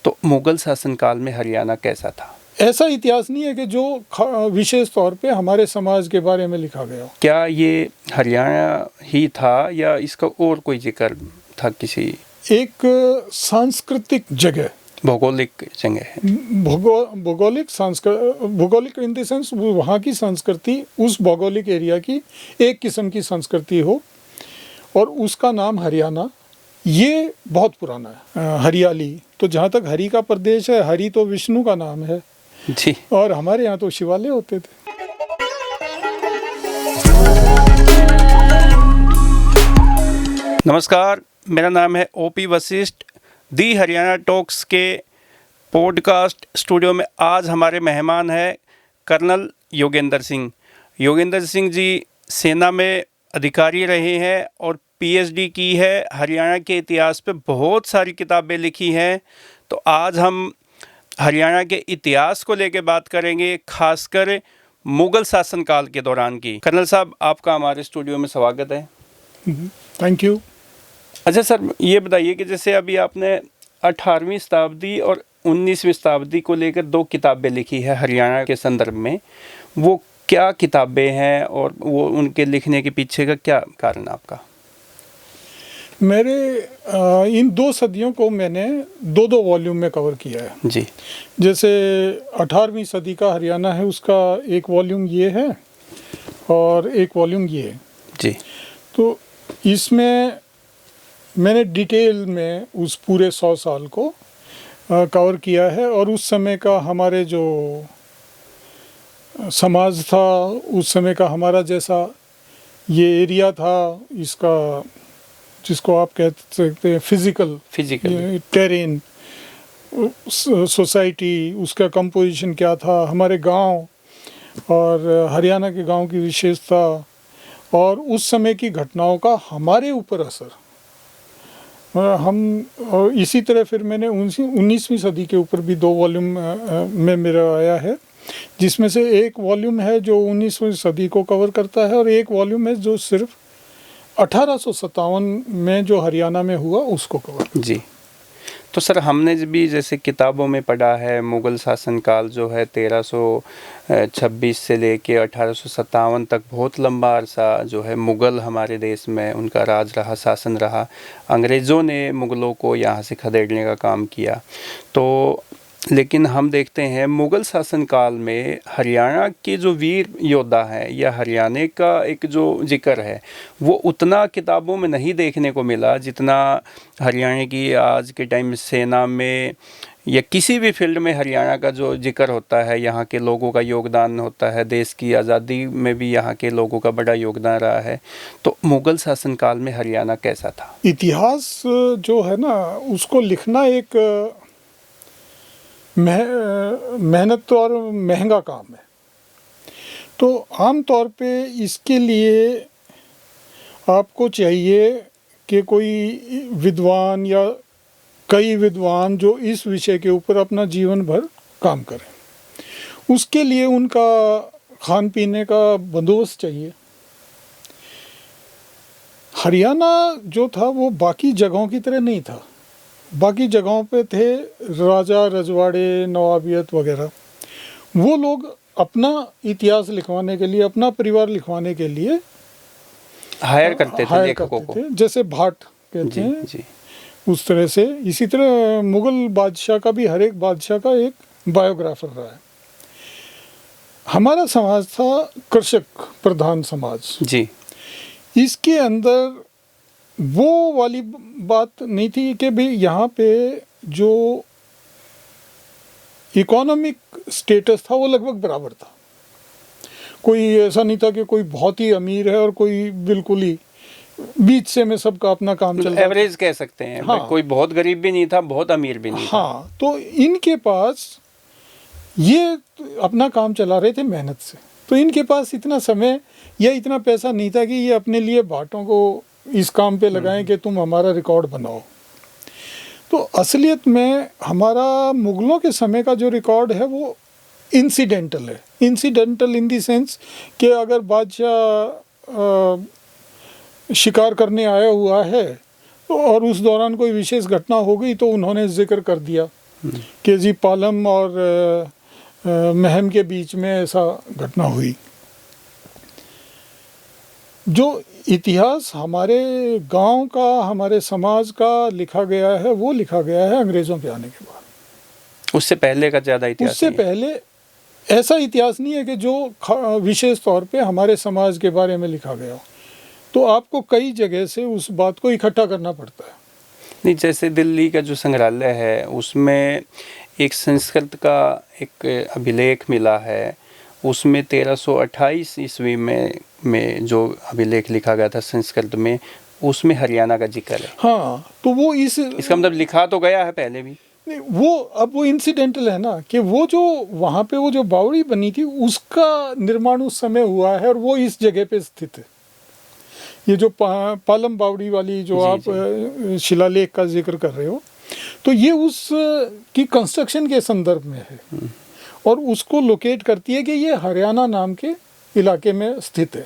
तो मुगल शासनकाल में हरियाणा कैसा था? ऐसा इतिहास नहीं है कि जो विशेष तौर पे हमारे समाज के बारे में लिखा गया हो। क्या ये हरियाणा ही था या इसका और कोई जिक्र था किसी? एक सांस्कृतिक जगह, भौगोलिक जगह है। भौगोलिक इन द सेंस वहाँ की संस्कृति, उस भौगोलिक एरिया की एक किस्म की संस्कृति हो, और उसका नाम हरियाणा, ये बहुत पुराना है। हरियाली तो जहाँ तक हरि का प्रदेश है, हरि तो विष्णु का नाम है जी। और हमारे यहाँ तो शिवालय होते थे। नमस्कार, मेरा नाम है ओपी वशिष्ठ। दी हरियाणा टॉक्स के पॉडकास्ट स्टूडियो में आज हमारे मेहमान हैं कर्नल योगेंद्र सिंह। योगेंद्र सिंह जी सेना में अधिकारी रहे हैं और पीएचडी की है। हरियाणा के इतिहास पे बहुत सारी किताबें लिखी हैं। तो आज हम हरियाणा के इतिहास को लेकर बात करेंगे, खासकर मुगल शासनकाल के दौरान की। कर्नल साहब, आपका हमारे स्टूडियो में स्वागत है। Thank you. अच्छा सर, ये बताइए कि जैसे अभी आपने 18वीं शताब्दी और 19वीं शताब्दी को लेकर 2 किताबें लिखी है हरियाणा के संदर्भ में, वो क्या किताबें हैं और वो उनके लिखने के पीछे का क्या कारण आपका? मेरे इन 2 सदियों को मैंने 2-2 वॉल्यूम में कवर किया है। जी। जैसे 18वीं सदी का हरियाणा है, उसका एक वॉल्यूम ये है और एक वॉल्यूम ये है। जी। तो इसमें मैंने डिटेल में उस पूरे 100 साल को कवर किया है, और उस समय का हमारे जो समाज था, उस समय का हमारा जैसा ये एरिया था, इसका जिसको आप कह सकते हैं फिजिकल टेरेन, सोसाइटी, उसका कंपोजिशन क्या था, हमारे गांव और हरियाणा के गांव की विशेषता और उस समय की घटनाओं का हमारे ऊपर असर। और इसी तरह फिर मैंने 19वीं सदी के ऊपर भी 2 वॉल्यूम में मेरा आया है, जिसमें से एक वॉल्यूम है जो 19वीं सदी को कवर करता है और एक वॉल्यूम है जो सिर्फ 1857 में जो हरियाणा में हुआ उसको कवर। जी। तो सर, हमने भी जैसे किताबों में पढ़ा है, मुगल शासनकाल जो है 1326 से लेके 1857 तक बहुत लंबा अरसा जो है मुगल हमारे देश में उनका राज रहा, शासन रहा। अंग्रेज़ों ने मुगलों को यहाँ से खदेड़ने का काम किया। तो लेकिन हम देखते हैं मुगल शासनकाल में हरियाणा के जो वीर योद्धा हैं या हरियाणा का एक जो जिक्र है वो उतना किताबों में नहीं देखने को मिला जितना हरियाणा की आज के टाइम सेना में या किसी भी फील्ड में हरियाणा का जो जिक्र होता है, यहाँ के लोगों का योगदान होता है। देश की आज़ादी में भी यहाँ के लोगों का बड़ा योगदान रहा है। तो मुगल शासनकाल में हरियाणा कैसा था? इतिहास जो है ना, उसको लिखना एक मेहनत और महंगा काम है। तो आम तौर पे इसके लिए आपको चाहिए कि कोई विद्वान या कई विद्वान जो इस विषय के ऊपर अपना जीवन भर काम करें। उसके लिए उनका खान पीने का बंदोबस्त चाहिए। हरियाणा जो था वो बाकी जगहों की तरह नहीं था। बाकी जगहों पे थे राजा रजवाड़े, नवाबियत वगैरह। वो लोग अपना इतिहास लिखवाने के लिए, अपना परिवार लिखवाने के लिए हायर करते थे। जैसे भाट कहते हैं जी। उस तरह से इसी तरह मुगल बादशाह का भी, हर एक बादशाह का एक बायोग्राफर रहा है। हमारा समाज था कृषक प्रधान समाज जी। इसके अंदर वो वाली बात नहीं थी कि भाई यहाँ पे जो इकोनॉमिक स्टेटस था वो लगभग बराबर था। कोई ऐसा नहीं था कि कोई बहुत ही अमीर है और कोई बिल्कुल ही बीच से में सबका अपना काम चल रहा। एवरेज कह सकते हैं। हाँ। कोई बहुत गरीब भी नहीं था, बहुत अमीर भी नहीं था। हाँ, तो इनके पास ये अपना काम चला रहे थे मेहनत से। तो इनके पास इतना समय या इतना पैसा नहीं था कि ये अपने लिए भाटों को इस काम पे लगाएं कि तुम हमारा रिकॉर्ड बनाओ। तो असलियत में हमारा मुगलों के समय का जो रिकॉर्ड है वो इंसिडेंटल है। इंसिडेंटल इन द सेंस कि अगर बादशाह शिकार करने आया हुआ है तो और उस दौरान कोई विशेष घटना हो गई तो उन्होंने जिक्र कर दिया केजी पालम और महम के बीच में ऐसा घटना हुई। जो इतिहास हमारे गांव का, हमारे समाज का लिखा गया है, वो लिखा गया है अंग्रेज़ों के आने के बाद। उससे पहले का ज़्यादा इतिहास उससे नहीं है। पहले ऐसा इतिहास नहीं है कि जो विशेष तौर पे हमारे समाज के बारे में लिखा गया हो। तो आपको कई जगह से उस बात को इकट्ठा करना पड़ता है। नहीं, जैसे दिल्ली का जो संग्रहालय है उसमें एक संस्कृत का एक अभिलेख मिला है, उसमें 1328 ईस्वी में जो अभिलेख लिखा गया था संस्कृत में, उसमें हरियाणा का जिक्र है। हाँ, तो वो इसका मतलब लिखा तो गया है पहले भी। नहीं, वो अब वो इंसिडेंटल है ना, कि वो जो वहाँ पे वो जो बावड़ी बनी थी उसका निर्माण उस समय हुआ है और वो इस जगह पे स्थित है। ये जो पालम बावड़ी वाली जो आप शिलालेख का जिक्र कर रहे हो, तो ये उस की कंस्ट्रक्शन के संदर्भ में है और उसको लोकेट करती है कि ये हरियाणा नाम के इलाके में स्थित है।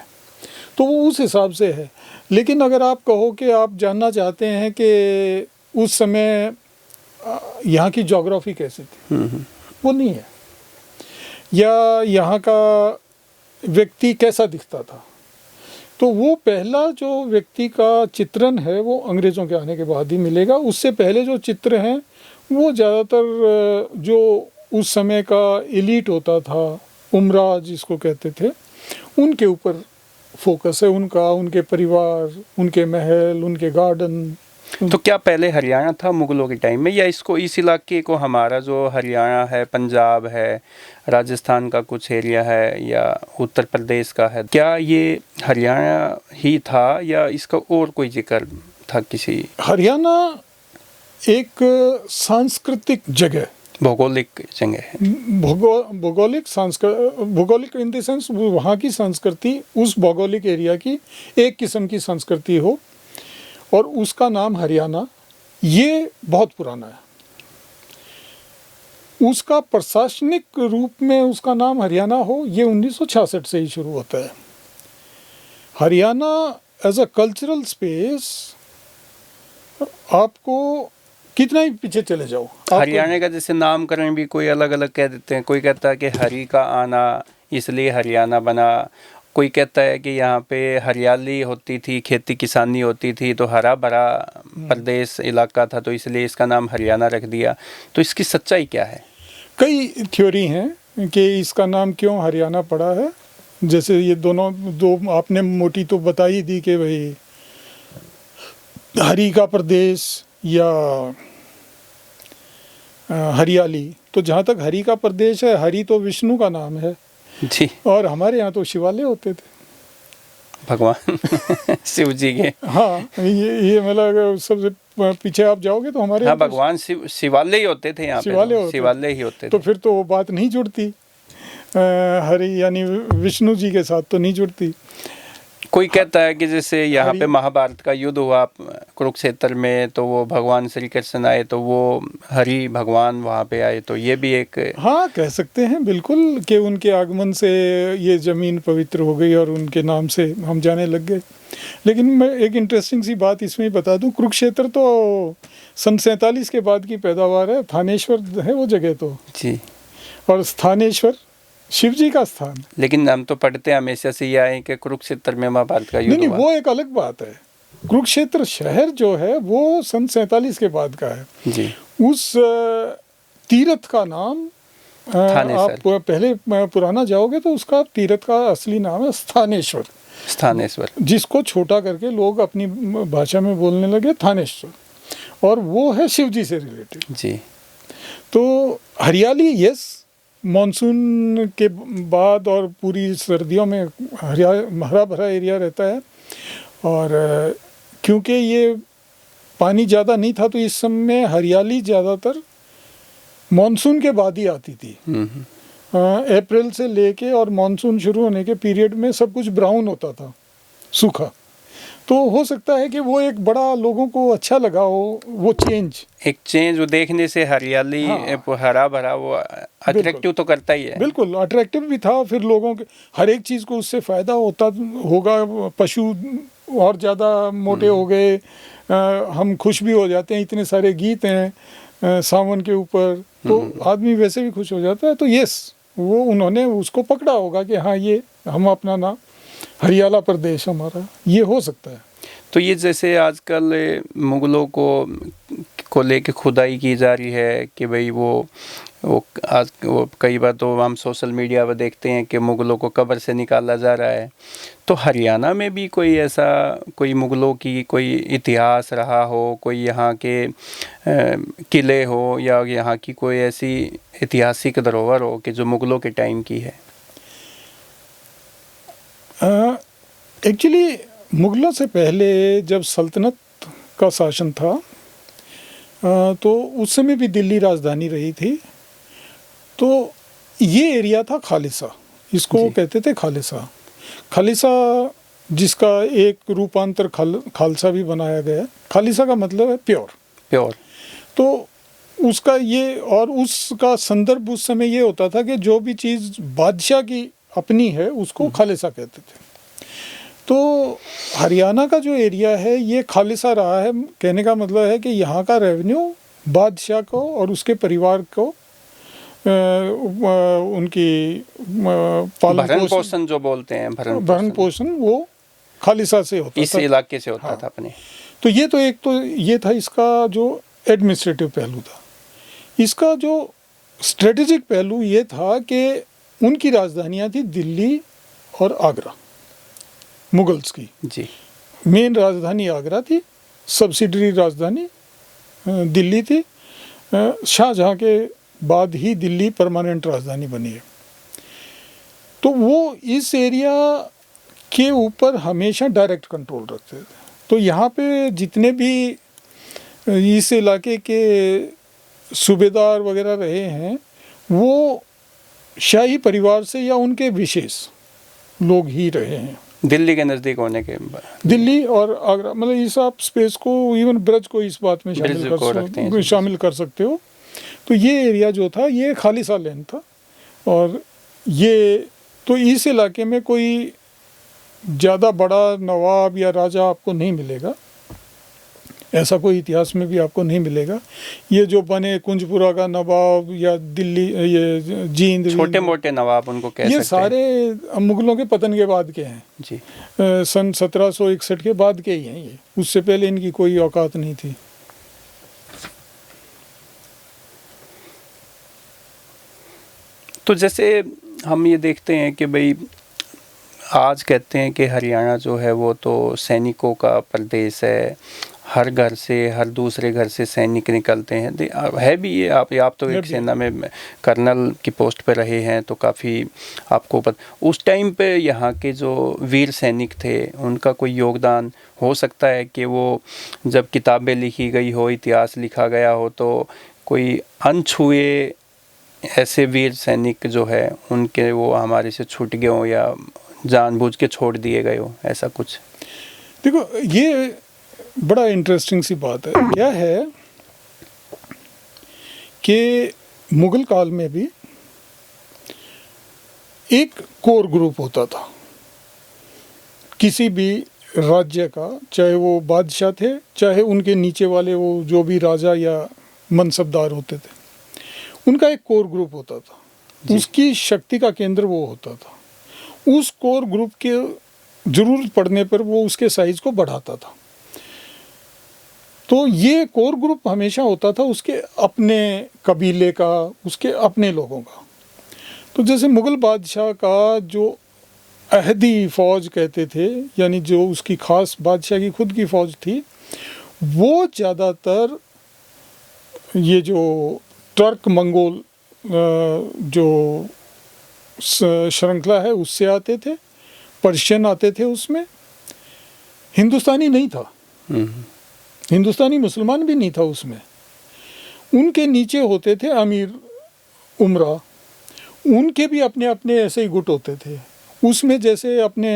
तो वो उस हिसाब से है। लेकिन अगर आप कहो कि आप जानना चाहते हैं कि उस समय यहाँ की ज्योग्राफी कैसी थी, वो नहीं है, या यहाँ का व्यक्ति कैसा दिखता था, तो वो पहला जो व्यक्ति का चित्रण है वो अंग्रेज़ों के आने के बाद ही मिलेगा। उससे पहले जो चित्र हैं वो ज़्यादातर जो उस समय का एलीट होता था, उमरा जिसको कहते थे, उनके ऊपर फोकस है, उनका, उनके परिवार, उनके महल, उनके गार्डन। तो क्या पहले हरियाणा था मुगलों के टाइम में, या इसको, इस इलाके को हमारा जो हरियाणा है, पंजाब है, राजस्थान का कुछ एरिया है या उत्तर प्रदेश का है, क्या ये हरियाणा ही था या इसका और कोई जिक्र था किसी? हरियाणा एक सांस्कृतिक जगह, भौगोलिक जगह है। भौगोलिक इन द सेंस वहाँ की संस्कृति उस भौगोलिक एरिया की एक किस्म की संस्कृति हो और उसका नाम हरियाणा, ये बहुत पुराना है। उसका प्रशासनिक रूप में उसका नाम हरियाणा हो, ये 1966 से ही शुरू होता है। Haryana as a cultural space, आपको कितना ही पीछे चले जाओ, हरियाणा का जैसे नामकरण भी कोई अलग अलग कह देते हैं। कोई कहता है कि हरि का आना इसलिए हरियाणा बना, कोई कहता है कि यहाँ पे हरियाली होती थी, खेती किसानी होती थी, तो हरा भरा प्रदेश इलाका था, तो इसलिए इसका नाम हरियाणा रख दिया। तो इसकी सच्चाई क्या है? कई थ्योरी हैं कि इसका नाम क्यों हरियाणा पड़ा है। जैसे ये दो आपने मोटी तो बता ही दी कि भाई हरि का प्रदेश या हरियाली। तो जहाँ तक हरि का प्रदेश है, हरि तो विष्णु का नाम है जी, और हमारे यहाँ तो शिवालय होते थे भगवान शिव जी के। हाँ, ये मतलब सबसे पीछे आप जाओगे तो हमारे हाँ, भगवान शिवालय ही होते थे यहाँ पे, शिवालय ही होते थे। तो फिर तो वो बात नहीं जुड़ती, हरि यानी विष्णु जी के साथ तो नहीं जुड़ती। कोई कहता है कि जैसे यहाँ पे महाभारत का युद्ध हुआ कुरुक्षेत्र में, तो वो भगवान श्री कृष्ण आए, तो वो हरि भगवान वहाँ पे आए, तो ये भी एक, हाँ, कह सकते हैं बिल्कुल कि उनके आगमन से ये ज़मीन पवित्र हो गई और उनके नाम से हम जाने लग गए। लेकिन मैं एक इंटरेस्टिंग सी बात इसमें बता दूं, कुरुक्षेत्र तो सन 47 के बाद की पैदावार है, थानेश्वर है वो जगह तो जी, और स्थानेश्वर शिव जी का स्थान। लेकिन हम तो पढ़ते हैं हमेशा से ये आए कि कुरुक्षेत्र में महाभारत का युद्ध नहीं, हुआ। वो एक अलग बात है। कुरुक्षेत्र शहर जो है वो सन 47 के बाद का है जी। उस तीर्थ का नाम आप पहले पुराना जाओगे तो उसका तीर्थ का असली नाम है स्थानेश्वर, जिसको छोटा करके लोग अपनी भाषा में बोलने लगे थानेश्वर, और वो है शिव जी से रिलेटेड जी। तो हरियाली, यस, मॉनसून के बाद और पूरी सर्दियों में हरा भरा एरिया रहता है, और क्योंकि ये पानी ज़्यादा नहीं था तो इस समय हरियाली ज़्यादातर मॉनसून के बाद ही आती थी। अप्रैल से लेके और मॉनसून शुरू होने के पीरियड में सब कुछ ब्राउन होता था, सूखा। तो हो सकता है कि वो एक बड़ा लोगों को अच्छा लगा हो, वो एक चेंज वो देखने से हरियाली, हाँ, हरा भरा, वो अट्रैक्टिव तो करता ही है। बिल्कुल अट्रैक्टिव भी था। फिर लोगों के हर एक चीज़ को उससे फ़ायदा होता होगा। पशु और ज़्यादा मोटे हो गए, हम खुश भी हो जाते हैं, इतने सारे गीत हैं, सावन के ऊपर, तो आदमी वैसे भी खुश हो जाता है। तो यस, वो उन्होंने उसको पकड़ा होगा कि हाँ ये हम अपना नाम हरियाला प्रदेश हमारा, ये हो सकता है। तो ये जैसे आजकल मुगलों को लेके खुदाई की जा रही है कि भाई वो कई बार तो हम सोशल मीडिया पर देखते हैं कि मुगलों को कब्र से निकाला जा रहा है। तो हरियाणा में भी कोई ऐसा कोई मुगलों की कोई इतिहास रहा हो, कोई यहाँ के किले हो या यहाँ की कोई ऐसी ऐतिहासिक धरोहर हो कि जो मुगलों के टाइम की है? एक्चुअली मुगलों से पहले जब सल्तनत का शासन था, तो उस समय भी दिल्ली राजधानी रही थी। तो ये एरिया था खालिसा, इसको कहते थे खालिसा। खालिसा जिसका एक रूपांतर खालसा भी बनाया गया। खालिसा का मतलब है प्योर। तो उसका ये, और उसका संदर्भ उस समय ये होता था कि जो भी चीज़ बादशाह की अपनी है उसको खालिसा कहते थे। तो हरियाणा का जो एरिया है ये खालिसा रहा है। कहने का मतलब है कि यहाँ का रेवेन्यू बादशाह को और उसके परिवार को उनकी भरण पोषण जो बोलते हैं, भरण पोषण वो खालिसा से होता था, इस इलाके से होता था अपने। तो ये तो एक तो ये था इसका जो एडमिनिस्ट्रेटिव पहलू था। इसका जो स्ट्रेटेजिक पहलू ये था कि उनकी राजधानियाँ थी दिल्ली और आगरा, मुगल्स की जी। मेन राजधानी आगरा थी, सब्सिडरी राजधानी दिल्ली थी। शाहजहाँ के बाद ही दिल्ली परमानेंट राजधानी बनी है। तो वो इस एरिया के ऊपर हमेशा डायरेक्ट कंट्रोल रखते थे। तो यहाँ पे जितने भी इस इलाके के सूबेदार वगैरह रहे हैं वो शाही परिवार से या उनके विशेष लोग ही रहे हैं। दिल्ली के नज़दीक होने के दिल्ली और आगरा, मतलब इस आप स्पेस को, इवन ब्रज को इस बात में शामिल कर सकते हो। तो ये एरिया जो था ये खालिसा लैंड था। और ये तो इस इलाके में कोई ज़्यादा बड़ा नवाब या राजा आपको नहीं मिलेगा, ऐसा कोई इतिहास में भी आपको नहीं मिलेगा। ये जो बने कुंजपुरा का नवाब या दिल्ली, ये जींद, छोटे मोटे नवाब उनको कह सकते हैं, ये सारे मुगलों के पतन के बाद के हैं जी। सन 1761 के बाद के ही हैं ये, उससे पहले इनकी कोई औकात नहीं थी। तो जैसे हम ये देखते हैं कि भाई आज कहते हैं कि हरियाणा जो है वो तो सैनिकों का प्रदेश है, हर घर से, हर दूसरे घर से सैनिक निकलते हैं। है भी ये, आप तो एक सेना में कर्नल की पोस्ट पे रहे हैं, तो काफ़ी आपको उस टाइम पे यहाँ के जो वीर सैनिक थे उनका कोई योगदान हो सकता है कि वो जब किताबें लिखी गई हो, इतिहास लिखा गया हो, तो कोई अनछुए ऐसे वीर सैनिक जो है उनके वो हमारे से छूट गए हो या जानबूझ के छोड़ दिए गए हो, ऐसा कुछ? देखो ये बड़ा इंटरेस्टिंग सी बात है। क्या है कि मुगल काल में भी एक कोर ग्रुप होता था किसी भी राज्य का, चाहे वो बादशाह थे, चाहे उनके नीचे वाले वो जो भी राजा या मनसबदार होते थे, उनका एक कोर ग्रुप होता था। उसकी शक्ति का केंद्र वो होता था। उस कोर ग्रुप के ज़रूरत पड़ने पर वो उसके साइज को बढ़ाता था। तो ये कोर ग्रुप हमेशा होता था उसके अपने कबीले का, उसके अपने लोगों का। तो जैसे मुग़ल बादशाह का जो अहदी फ़ौज कहते थे, यानी जो उसकी ख़ास बादशाह की खुद की फ़ौज थी, वो ज़्यादातर ये जो टर्क मंगोल जो श्रृंखला है उससे आते थे, पर्शियन आते थे, उसमें हिंदुस्तानी नहीं था, हिंदुस्तानी मुसलमान भी नहीं था उसमें। उनके नीचे होते थे अमीर उमरा, उनके भी अपने अपने ऐसे ही गुट होते थे। उसमें जैसे अपने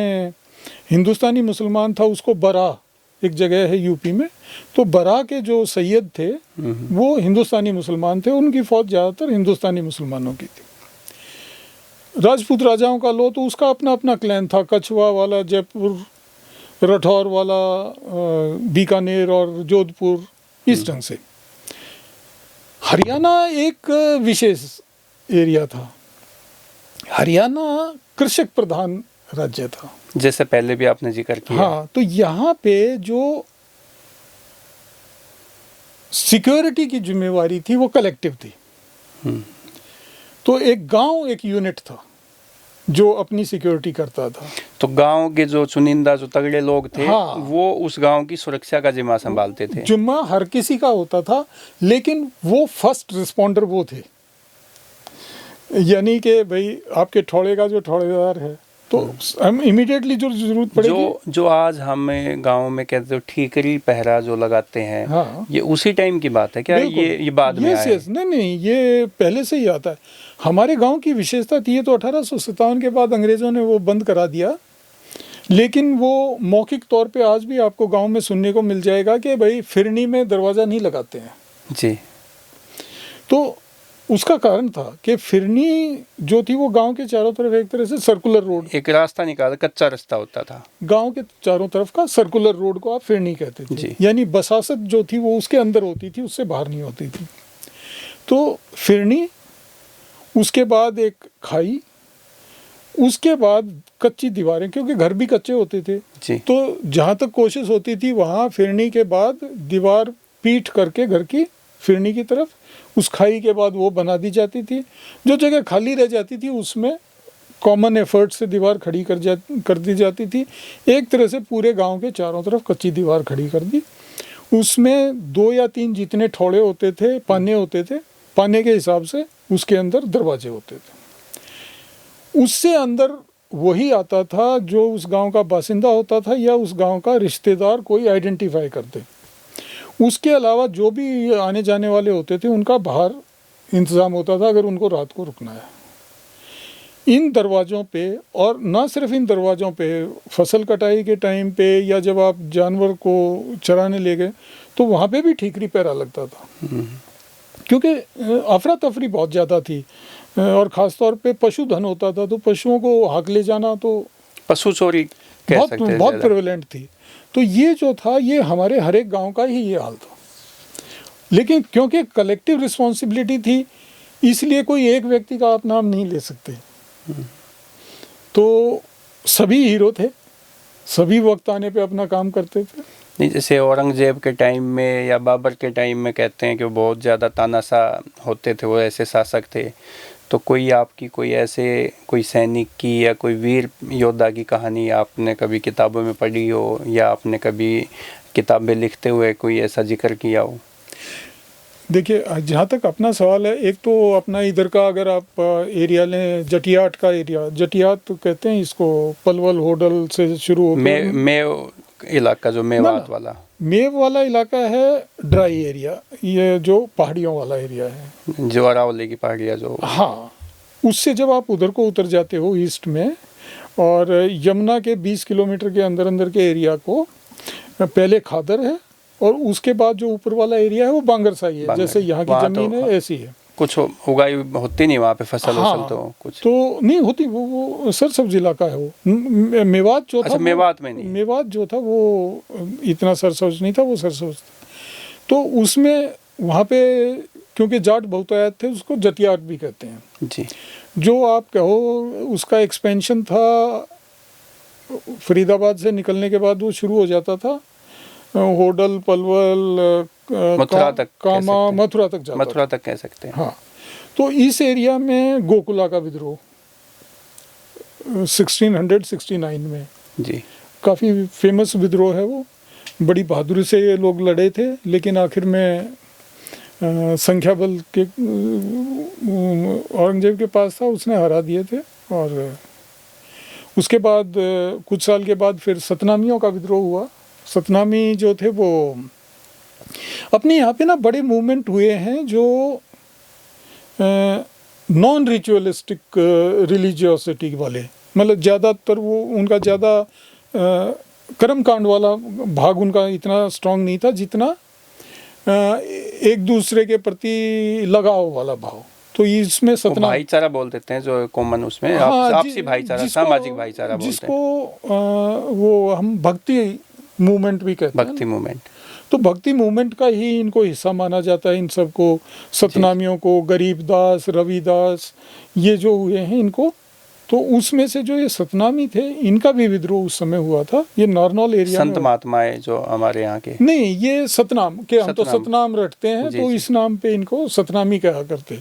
हिंदुस्तानी मुसलमान था, उसको बरा एक जगह है यूपी में, तो बरा के जो सैयद थे वो हिंदुस्तानी मुसलमान थे, उनकी फ़ौज ज़्यादातर हिंदुस्तानी मुसलमानों की थी। राजपूत राजाओं का लो तो उसका अपना अपना क्लैन था, कछवा वाला, जयपुर, राठौर वाला, बीकानेर और जोधपुर, इस ढंग से। हरियाणा एक विशेष एरिया था। हरियाणा कृषक प्रधान राज्य था, जैसे पहले भी आपने जिक्र किया। हाँ, तो यहाँ पे जो सिक्योरिटी की जिम्मेवारी थी वो कलेक्टिव थी। तो एक गांव एक यूनिट था जो अपनी सिक्योरिटी करता था। तो गांव के जो चुनिंदा जो तगड़े लोग थे, हाँ, वो उस गांव की सुरक्षा का जिम्मा संभालते थे। जिम्मा हर किसी का होता था, लेकिन वो फर्स्ट रिस्पॉन्डर वो थे। यानी कि भाई आपके ठौड़े का जो ठौड़ेदार है, तो हम इमीडिएटली जो जरूरत पड़ेगी, जो आज हमें गांव में कहते हो ठीकरी पहरा जो लगाते हैं, हाँ, ये उसी टाइम की बात है क्या? ये बाद में आया है? नहीं, ये पहले से ही आता है। हमारे गांव की विशेषता थी, ये तो 1857 के बाद अंग्रेजों ने वो बंद करा दिया, लेकिन वो मौखिक तौर पे आज भी आपको गांव में सुनने को मिल जाएगा कि भाई फिरनी में दरवाज़ा नहीं लगाते हैं जी। तो उसका कारण था कि फिरनी जो थी वो गांव के चारों तरफ एक तरह से सर्कुलर रोड, एक रास्ता निकाला, कच्चा रास्ता होता था। गांव के चारों तरफ का सर्कुलर रोड को आप फिरनी कहते थे जी। यानी बसासत जो थी वो उसके अंदर होती थी, उससे बाहर नहीं होती थी। तो फिरनी, उसके बाद एक खाई, उसके बाद कच्ची दीवारें, क्योंकि घर भी कच्चे होते थे जी। तो जहाँ तक कोशिश होती थी वहाँ फिरनी के बाद दीवार पीट करके घर की फिरनी की तरफ, उस खाई के बाद वो बना दी जाती थी। जो जगह खाली रह जाती थी उसमें कॉमन एफर्ट से दीवार खड़ी कर दी जाती थी। एक तरह से पूरे गांव के चारों तरफ कच्ची दीवार खड़ी कर दी। उसमें 2 या 3 जितने ठौड़े होते थे, पाने होते थे, पाने के हिसाब से उसके अंदर दरवाजे होते थे। उससे अंदर वही आता था जो उस गांव का बासिंदा होता था या उस गांव का रिश्तेदार कोई आइडेंटिफाई करते। उसके अलावा जो भी आने जाने वाले होते थे उनका बाहर इंतज़ाम होता था अगर उनको रात को रुकना है। इन दरवाज़ों पे, और ना सिर्फ इन दरवाज़ों पे, फसल कटाई के टाइम पे या जब आप जानवर को चराने ले गए तो वहाँ पे भी ठीकरी पहरा लगता था, क्योंकि अफरा तफरी बहुत ज़्यादा थी और ख़ास तौर पे पशुधन होता था, तो पशुओं को हाक ले जाना तो पशु चोरी कह सकते हैं, बहुत प्रेवलेंट थी। तो ये जो था ये हमारे हर एक गांव का ही ये हाल था, लेकिन क्योंकि कलेक्टिव रिस्पॉन्सिबिलिटी थी इसलिए कोई एक व्यक्ति का आप नाम नहीं ले सकते। तो सभी हीरो थे, सभी वक्त आने पे अपना काम करते थे। नहीं, जैसे औरंगजेब के टाइम में या बाबर के टाइम में कहते हैं कि वो बहुत ज़्यादा तानाशाह होते थे, वो ऐसे शासक थे। तो कोई आपकी कोई ऐसे कोई सैनिक की या कोई वीर योद्धा की कहानी आपने कभी किताबों में पढ़ी हो या आपने कभी किताबें लिखते हुए कोई ऐसा जिक्र किया हो? देखिए, जहाँ तक अपना सवाल है, एक तो अपना इधर का अगर आप एरिया लें, जटियाट का एरिया, जटियाट तो कहते हैं इसको, पलवल होडल से शुरू होकर मेव इलाका जो मेवात वाला, मेव वाला इलाका है ड्राई एरिया, ये जो पहाड़ियों वाला एरिया है, जो अरावली की पहाड़ियाँ जो, हाँ, उससे जब आप उधर को उतर जाते हो ईस्ट में, और यमुना के 20 किलोमीटर के अंदर अंदर के एरिया को पहले खादर है और उसके बाद जो ऊपर वाला एरिया है वो बांगरसाई है। जैसे यहाँ की जमीन है ऐसी है, कुछ उगाई होती नहीं वहाँ पे फसल। हाँ, तो कुछ तो नहीं होती, वो सरसब्जी इलाका है वो। मेवात जो था, मेवात में नहीं, मेवात जो था वो इतना सरसब्ज नहीं था, वो सरसब्ज था। तो उसमें वहाँ पे क्योंकि जाट बहुतायत थे उसको जटियाट भी कहते हैं जी। जो आप कहो उसका एक्सपेंशन था, फरीदाबाद से निकलने के बाद वो शुरू हो जाता था, होडल, पलवल, मथुरा तक, कामा, मथुरा तक जाता, मथुरा तक कह सकते हैं। हाँ, तो इस एरिया में गोकुला का विद्रोह 1669 में जी, काफ़ी फेमस विद्रोह है वो। बड़ी बहादुरी से ये लोग लड़े थे, लेकिन आखिर में संख्या बल के औरंगजेब के पास था, उसने हरा दिए थे। और उसके बाद कुछ साल के बाद फिर सतनामियों का विद्रोह हुआ। सतनामी जो थे वो अपने यहाँ पे ना बड़े मूवमेंट हुए हैं जो नॉन रिचुअलिस्टिक रिलीजियोसिटी वाले, मतलब ज़्यादातर वो उनका ज़्यादा कर्मकांड वाला भाग उनका इतना स्ट्रांग नहीं था जितना एक दूसरे के प्रति लगाव वाला भाव। तो इसमें सतना भाईचारा बोल देते हैं जो कॉमन, उसमें आपसी भाईचारा, सामाजिक भाईचारा बोलते हैं, जिसको वो हम भक्ति मूवमेंट भी कहते हैं, भक्ति मूवमेंट। तो भक्ति मूवमेंट का ही इनको हिस्सा माना जाता है। इन सबको, सतनामियों को, गरीबदास, रविदास, ये जो हुए हैं इनको, तो उसमें से जो ये सतनामी थे इनका भी विद्रोह उस समय हुआ था। ये नारनौल एरिया में संत महात्माएं जो हमारे यहाँ के, नहीं, ये सतनाम के, हम तो सतनाम। सतनाम रटते हैं, जी, तो जी। इस नाम पे इनको सतनामी कहा करते।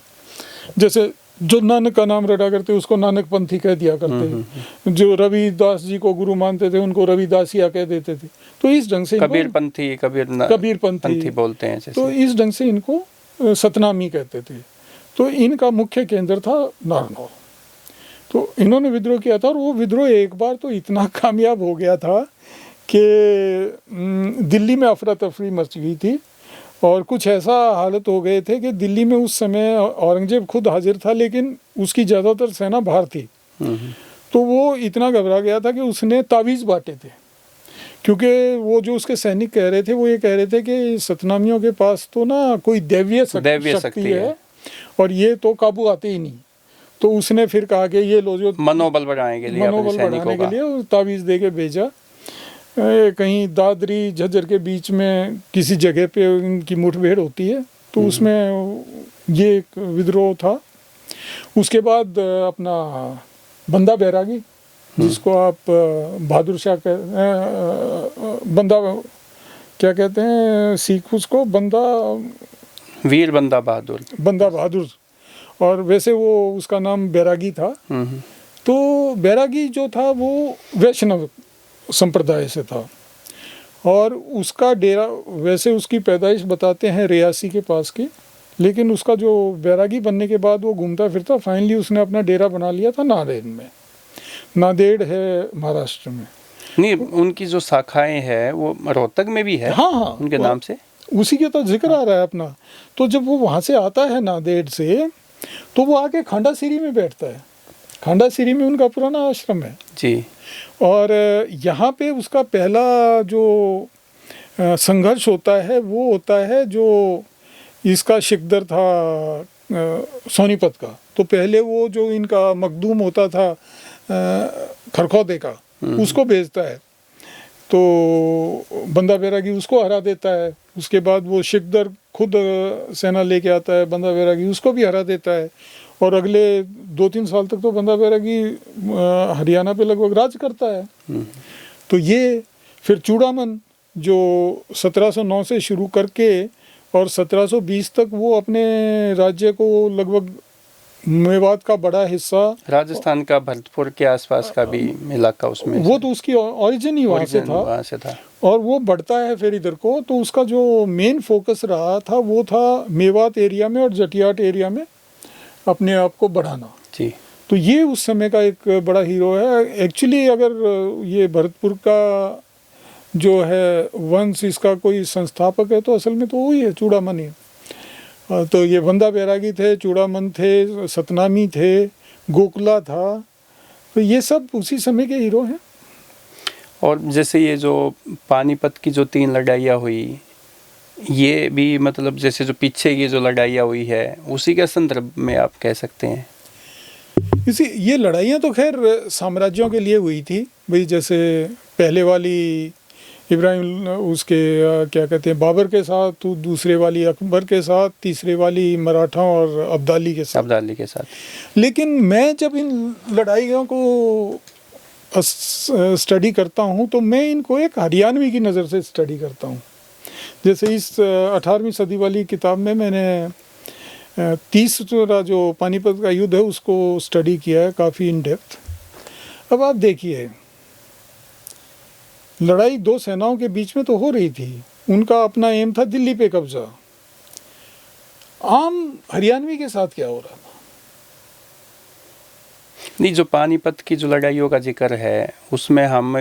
जैसे जो नानक का नाम रटा करते उसको नानक पंथी कह दिया करते, जो रविदास जी को गुरु मानते थे उनको रविदासिया कह देते थे। तो इस ढंग से कबीर पंथी, कबीर पंथी बोलते हैं जैसे। तो इस ढंग से इनको सतनामी कहते थे। तो इनका मुख्य केंद्र था नारनौल। तो इन्होंने विद्रोह किया था, और वो विद्रोह एक बार तो इतना कामयाब हो गया था कि दिल्ली में अफरा तफरी मच गई थी, और कुछ ऐसा हालत हो गए थे कि दिल्ली में उस समय औरंगजेब खुद हाजिर था, लेकिन उसकी ज़्यादातर सेना बाहर थी। तो वो इतना घबरा गया था कि उसने तावीज़ बांटे थे, क्योंकि वो जो उसके सैनिक कह रहे थे वो ये कह रहे थे कि सतनामियों के पास तो ना कोई दैवीय शक्ति है, और ये तो काबू आते ही नहीं। तो उसने फिर कहा कि ये लो, जो मनोबल बढ़ाने के लिए तावीज़ दे के भेजा। कहीं दादरी झज्जर के बीच में किसी जगह पे इनकी मुठभेड़ होती है, तो उसमें ये एक विद्रोह था। उसके बाद अपना बंदा बैरागी, जिसको आप बहादुर शाह बंदा क्या कहते हैं, सिख उसको वीर बंदा बहादुर, और वैसे वो उसका नाम बैरागी था। तो बैरागी जो था वो वैष्णव संप्रदाय से था, और उसका डेरा, वैसे उसकी पैदाइश बताते हैं रियासी के पास की, लेकिन उसका जो बैरागी बनने के बाद वो घूमता फिरता, फाइनली उसने अपना डेरा बना लिया था नांदेड़ में। नांदेड़ है महाराष्ट्र में। नहीं, उनकी जो शाखाएं हैं वो रोहतक में भी है। हाँ, उनके नाम से उसी के तो जिक्र आ रहा है अपना। तो जब वो वहाँ से आता है नांदेड़ से, तो वो आके खांडासिरी में बैठता है। खांडासिरी में उनका पुराना आश्रम है जी, और यहाँ पे उसका पहला जो संघर्ष होता है वो होता है जो इसका शिकदर था सोनीपत का। तो पहले वो जो इनका मखदूम होता था खरखौदे का, उसको भेजता है, तो बंदा बैरागी उसको हरा देता है। उसके बाद वो शिकदर खुद सेना लेके आता है, बंदा बैरागी उसको भी हरा देता है, और अगले 2-3 साल तक तो बंदा बैरागी हरियाणा पे लगभग राज करता है। तो ये फिर चूड़ामन जो 1709 से शुरू करके और 1720 तक वो अपने राज्य को लगभग मेवात का बड़ा हिस्सा, राजस्थान का भरतपुर के आसपास का भी इलाका उसमें, वो तो उसकी ओरिजिन ही वहाँ से था। और वो बढ़ता है फिर इधर को, तो उसका जो मेन फोकस रहा था वो था मेवात एरिया में और जटियाट एरिया में अपने आप को बढ़ाना जी। तो ये उस समय का एक बड़ा हीरो है एक्चुअली। अगर ये भरतपुर का जो है वंश, इसका कोई संस्थापक है तो असल में तो वही है, चूड़ामन ही। तो ये बंदा बैरागी थे, चूड़ामन थे, सतनामी थे, गोकुला था, तो ये सब उसी समय के हीरो हैं। और जैसे ये जो पानीपत की जो 3 लड़ाइयाँ हुई, ये भी मतलब जैसे जो पीछे की जो लड़ाइयाँ हुई है उसी के संदर्भ में आप कह सकते हैं। इसी ये लड़ाइयाँ तो खैर साम्राज्यों के लिए हुई थी भाई, जैसे पहले वाली इब्राहिम उसके क्या कहते हैं बाबर के साथ, तो दूसरे वाली अकबर के साथ, तीसरे वाली मराठाओं और अब्दाली के साथ। लेकिन मैं जब इन लड़ाइयों को स्टडी करता हूँ तो मैं इनको एक हरियाणवी की नज़र से स्टडी करता हूँ। जैसे इस 18वीं सदी वाली किताब में मैंने 30वां जो पानीपत का युद्ध है उसको स्टडी किया है काफ़ी इन डेप्थ। अब आप देखिए, लड़ाई 2 सेनाओं के बीच में तो हो रही थी, उनका अपना एम था दिल्ली पे कब्जा। आम हरियाणवी के साथ क्या हो रहा था? नहीं, जो पानीपत की जो लड़ाइयों का जिक्र है उसमें हम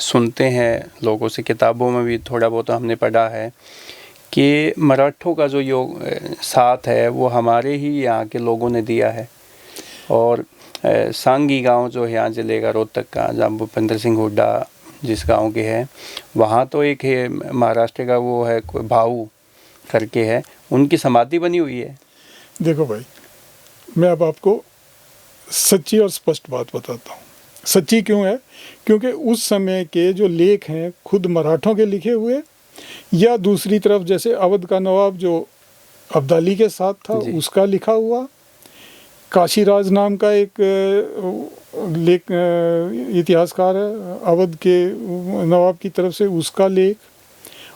सुनते हैं लोगों से, किताबों में भी थोड़ा बहुत हमने पढ़ा है कि मराठों का जो साथ है वो हमारे ही यहाँ के लोगों ने दिया है। और सांगी गांव जो है यहाँ जिले का रोहतक का, जहाँ भूपेंद्र सिंह हुड्डा जिस गांव के हैं, वहाँ तो एक है महाराष्ट्र का वो है भाऊ करके है, उनकी समाधि बनी हुई है। देखो भाई, मैं अब आपको सच्ची और स्पष्ट बात बताता हूँ। सच्ची क्यों है? क्योंकि उस समय के जो लेख हैं खुद मराठों के लिखे हुए या दूसरी तरफ जैसे अवध का नवाब जो अब्दाली के साथ था जी। उसका लिखा हुआ, काशीराज नाम का एक लेख इतिहासकार है अवध के नवाब की तरफ से, उसका लेख,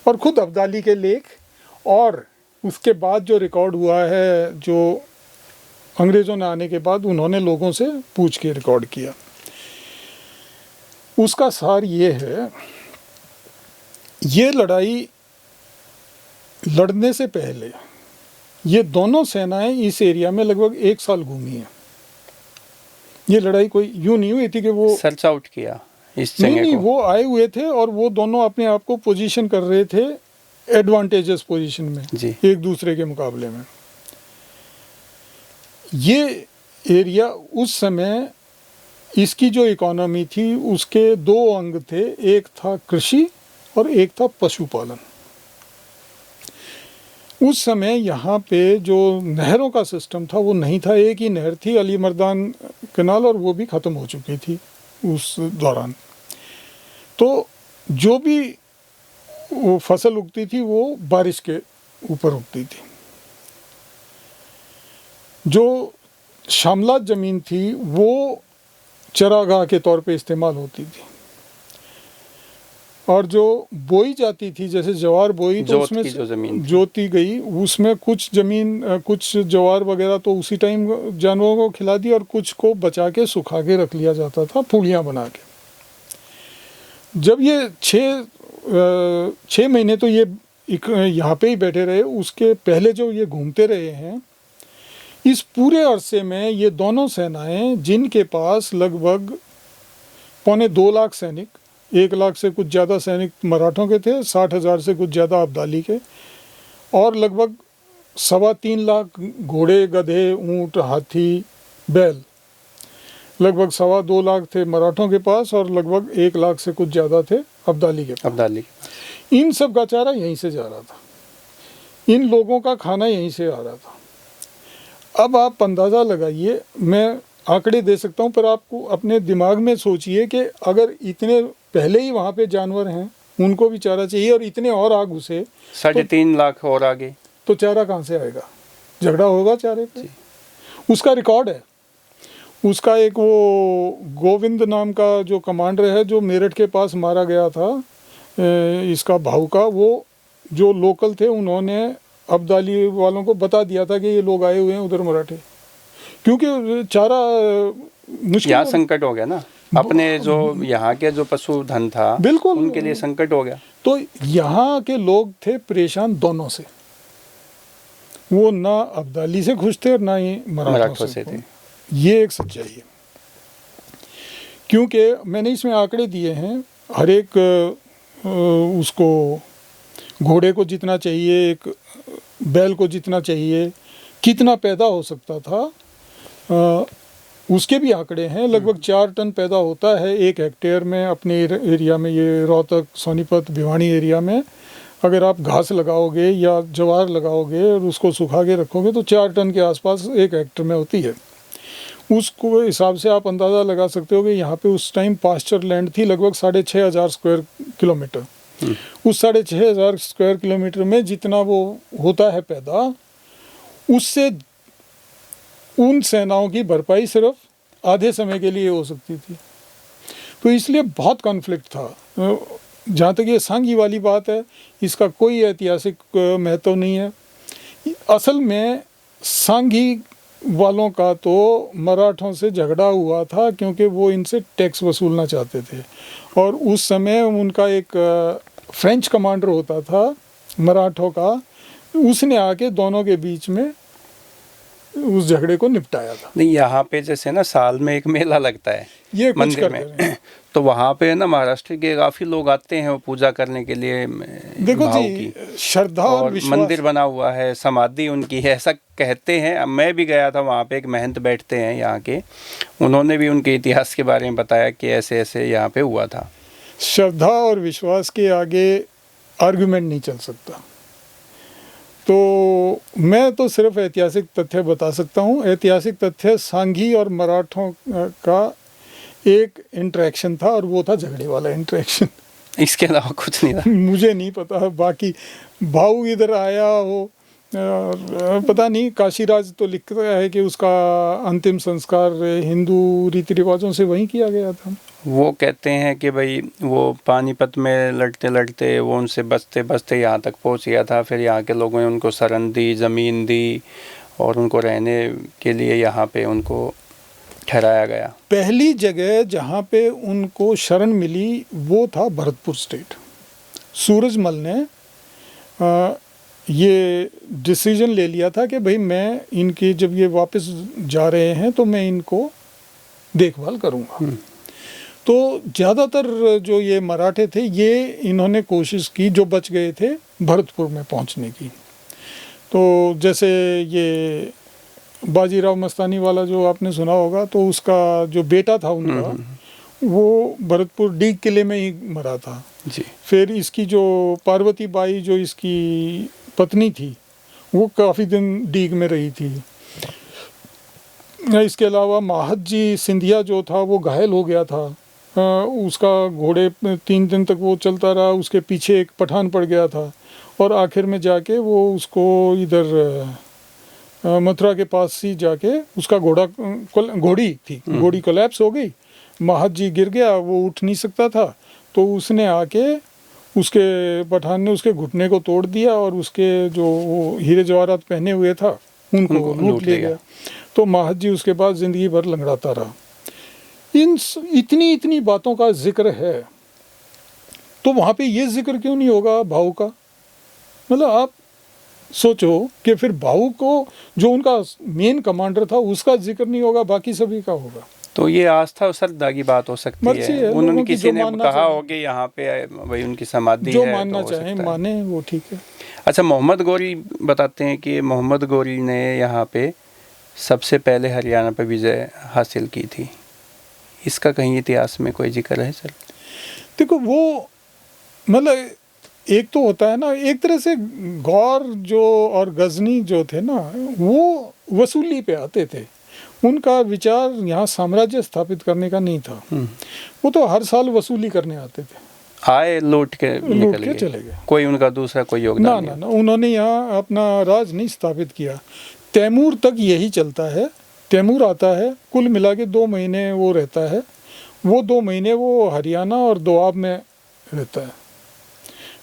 और खुद अब्दाली के लेख, और उसके बाद जो रिकॉर्ड हुआ है जो अंग्रेज़ों ने आने के बाद उन्होंने लोगों से पूछ के रिकॉर्ड किया। उसका सार ये है, ये लड़ाई लड़ने से पहले ये दोनों सेनाएं इस एरिया में लगभग 1 साल घूमी हैं। ये लड़ाई कोई यूं नहीं हुई थी कि वो सर्च आउट किया इस नहीं जगह नहीं को। वो आए हुए थे और वो दोनों अपने आप को पोजीशन कर रहे थे एडवांटेजेस पोजीशन में जी। एक दूसरे के मुकाबले में। ये एरिया उस समय इसकी जो इकोनॉमी थी उसके 2 अंग थे, एक था कृषि और एक था पशुपालन। उस समय यहाँ पे जो नहरों का सिस्टम था वो नहीं था, एक ही नहर थी अली मर्दान कनाल, और वो भी ख़त्म हो चुकी थी उस दौरान। तो जो भी वो फसल उगती थी वो बारिश के ऊपर उगती थी। जो शामलात ज़मीन थी वो चरागाह के तौर पे इस्तेमाल होती थी, और जो बोई जाती थी जैसे जवार बोई तो जोत उसमें की जो ज़मीन थी। जोती गई, उसमें कुछ ज़मीन कुछ जवार वगैरह तो उसी टाइम जानवरों को खिला दी और कुछ को बचा के सुखा के रख लिया जाता था पूड़ियाँ बना के। जब ये 6 महीने तो ये यहाँ पे ही बैठे रहे, उसके पहले जो ये घूमते रहे हैं, इस पूरे अरसे में ये दोनों सेनाएं जिनके पास लगभग 2.25 लाख सैनिक, 1 लाख से कुछ ज़्यादा सैनिक मराठों के थे, 60,000 से कुछ ज़्यादा अब्दाली के, और लगभग 3.25 लाख घोड़े, गधे, ऊँट, हाथी, बैल, लगभग 2.25 लाख थे मराठों के पास और लगभग 1 लाख से कुछ ज़्यादा थे अब्दाली के पास। अब्दाली। इन सब का चारा यहीं से जा रहा था, इन लोगों का खाना यहीं से आ रहा था। अब आप अंदाज़ा लगाइए, मैं आंकड़े दे सकता हूँ पर आपको अपने दिमाग में सोचिए कि अगर इतने पहले ही वहाँ पे जानवर हैं, उनको भी चारा चाहिए और इतने और आग घुसे 3.5 लाख और आगे, तो चारा कहाँ से आएगा? झगड़ा होगा चारे पे। उसका रिकॉर्ड है। उसका एक वो गोविंद नाम का जो कमांडर है जो मेरठ के पास मारा गया था, इसका भाऊ का, वो जो लोकल थे उन्होंने अब्दाली वालों को बता दिया था कि ये लोग आए हुए हैं उधर मराठे, क्योंकि चारा मुश्किल यहाँ संकट हो गया ना, अपने जो यहाँ के जो पशुधन था बिल्कुल उनके लिए संकट हो गया। तो यहाँ के लोग थे परेशान दोनों से, वो ना अब्दाली से खुश थे और ना ही मराठों से थे। ये एक सच्चाई है, क्योंकि मैंने इसमें आंकड़े दिए हैं, हर एक उसको घोड़े को जितना चाहिए, एक बैल को जितना चाहिए, कितना पैदा हो सकता था, उसके भी आंकड़े हैं। लगभग 4 टन पैदा होता है 1 हेक्टेयर में अपने एरिया में, ये रोहतक, सोनीपत, भिवानी एरिया में। अगर आप घास लगाओगे या ज्वार लगाओगे और उसको सुखा के रखोगे तो 4 टन के आसपास 1 हेक्टेयर में होती है। उसको हिसाब से आप अंदाज़ा लगा सकते हो कि यहाँ पे उस टाइम पास्चर लैंड थी लगभग 6,500 स्क्वायर किलोमीटर। उस 6,500 स्क्वायर किलोमीटर में जितना वो होता है पैदा, उससे उन सेनाओं की भरपाई सिर्फ आधे समय के लिए हो सकती थी। तो इसलिए बहुत कॉन्फ्लिक्ट था। जहाँ तक ये सांगी वाली बात है, इसका कोई ऐतिहासिक महत्व नहीं है। असल में सांगी वालों का तो मराठों से झगड़ा हुआ था क्योंकि वो इनसे टैक्स वसूलना चाहते थे, और उस समय उनका एक फ्रेंच कमांडर होता था मराठों का, उसने आके दोनों के बीच में उस झगड़े को निपटाया था। नहीं, यहाँ पे जैसे ना साल में एक मेला लगता है ये कुछ मंदिर कर में, तो वहाँ पे ना महाराष्ट्र के काफ़ी लोग आते हैं वो पूजा करने के लिए। देखो भाव जी, की श्रद्धा और विश्वास, मंदिर बना हुआ है, समाधि उनकी है, ऐसा कहते हैं। अब मैं भी गया था वहाँ पे, एक महंत बैठते हैं यहाँ के, उन्होंने भी उनके इतिहास के बारे में बताया कि ऐसे ऐसे यहाँ पे हुआ था। श्रद्धा और विश्वास के आगे आर्गुमेंट नहीं चल सकता। तो मैं तो सिर्फ ऐतिहासिक तथ्य बता सकता हूँ। ऐतिहासिक तथ्य सांगी और मराठों का एक इंटरेक्शन था, और वो था झगड़े वाला इंटरेक्शन। इसके अलावा कुछ नहीं था। मुझे नहीं पता। बाकी भाऊ इधर आया हो, पता नहीं। काशीराज तो लिखता है कि उसका अंतिम संस्कार हिंदू रीति रिवाजों से वहीं किया गया था। वो कहते हैं कि भाई वो पानीपत में लड़ते लड़ते वो उनसे बचते बचते यहाँ तक पहुँच गया था, फिर यहाँ के लोगों ने उनको शरण दी, ज़मीन दी और उनको रहने के लिए यहाँ पे उनको ठहराया गया। पहली जगह जहाँ पे उनको शरण मिली वो था भरतपुर स्टेट। सूरजमल ने ये डिसीजन ले लिया था कि भाई मैं इनके, जब ये वापस जा रहे हैं तो मैं इनको देखभाल करूँगा। तो ज़्यादातर जो ये मराठे थे ये इन्होंने कोशिश की, जो बच गए थे, भरतपुर में पहुँचने की। तो जैसे ये बाजीराव मस्तानी वाला जो आपने सुना होगा, तो उसका जो बेटा था उनका, वो भरतपुर डीग किले में ही मरा था जी। फिर इसकी जो पार्वती बाई जो इसकी पत्नी थी वो काफ़ी दिन डीग में रही थी। इसके अलावा महादजी सिंधिया जो था वो घायल हो गया था। उसका घोड़े 3 दिन तक वो चलता रहा, उसके पीछे एक पठान पड़ गया था और आखिर में जाके वो उसको इधर मथुरा के पास ही जाके उसका घोड़ी कोलैप्स हो गई। महादजी गिर गया, वो उठ नहीं सकता था, तो उसने आके उसके पठान ने उसके घुटने को तोड़ दिया और उसके जो वो हीरे जवाहरात पहने हुए था उनको लूट ले गया। तो महादजी उसके बाद ज़िंदगी भर लंगड़ाता रहा। इतनी बातों का जिक्र है, तो वहाँ पे ये जिक्र क्यों नहीं होगा भाऊ का? मतलब आप सोचो कि फिर भाऊ को, जो उनका मेन कमांडर था, उसका जिक्र नहीं होगा, बाकी सभी का होगा। तो ये आस्था और श्रद्धा की बात हो सकती है। उन्होंने किसी ने कहा हो कि यहाँ पे वही उनकी समाधि है, जो मानना चाहे माने, वो ठीक है। अच्छा, मोहम्मद गौरी बताते हैं कि मोहम्मद गौरी ने यहाँ पे सबसे पहले हरियाणा पे विजय हासिल की थी। इसका कहीं इतिहास में कोई जिक्र है सर? देखो, वो मतलब एक तो होता है ना, एक तरह से गौर जो और गजनी जो थे ना, वो वसूली पे आते थे। उनका विचार यहाँ साम्राज्य स्थापित करने का नहीं था। वो तो हर साल वसूली करने आते थे, आए लूट के चले गए। कोई उनका दूसरा कोई योगदान नहीं। ना, उन्होंने यहाँ अपना राज नहीं स्थापित किया। तैमूर तक यही चलता है। तैमूर आता है, कुल मिला के 2 महीने वो रहता है। वो 2 महीने वो हरियाणा और दोआब में रहता है,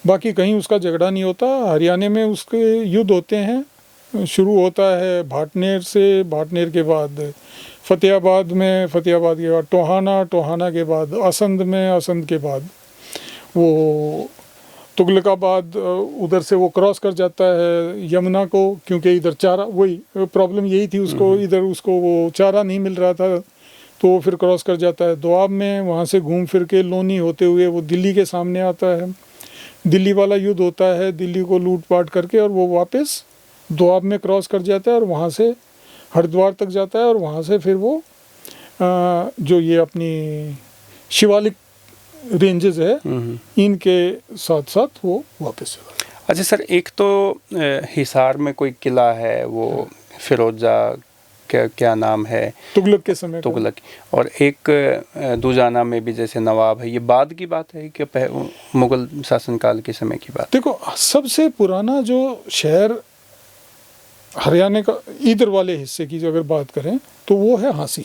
बाकी कहीं उसका झगड़ा नहीं होता। हरियाणा में उसके युद्ध होते हैं। शुरू होता है भाटनेर से, भाटनेर के बाद फतेहाबाद में, फतेहाबाद के बाद टोहाना, टोहाना के बाद असंध में, असंध के बाद वो तुगलकाबाद, उधर से वो क्रॉस कर जाता है यमुना को, क्योंकि इधर चारा, वही प्रॉब्लम यही थी उसको, इधर उसको वो चारा नहीं मिल रहा था, तो वो फिर क्रॉस कर जाता है दोआब में। वहाँ से घूम फिर के लोनी होते हुए वो दिल्ली के सामने आता है। दिल्ली वाला युद्ध होता है, दिल्ली को लूट पाट करके, और वो वापस दोआब में क्रॉस कर जाता है और वहाँ से हरिद्वार तक जाता है, और वहाँ से फिर वो जो ये अपनी शिवालिक रेंजेस है, इनके साथ साथ वो वापस चला। अच्छा सर, एक तो हिसार में कोई किला है, वो फिरोजा क्या नाम है, तुगलक के समय, तुगलक, और एक दुजाना में भी जैसे नवाब है। ये बाद की बात है कि मुगल शासनकाल के समय की बात? देखो, सबसे पुराना जो शहर हरियाणा का इधर वाले हिस्से की जो अगर बात करें तो वो है हांसी।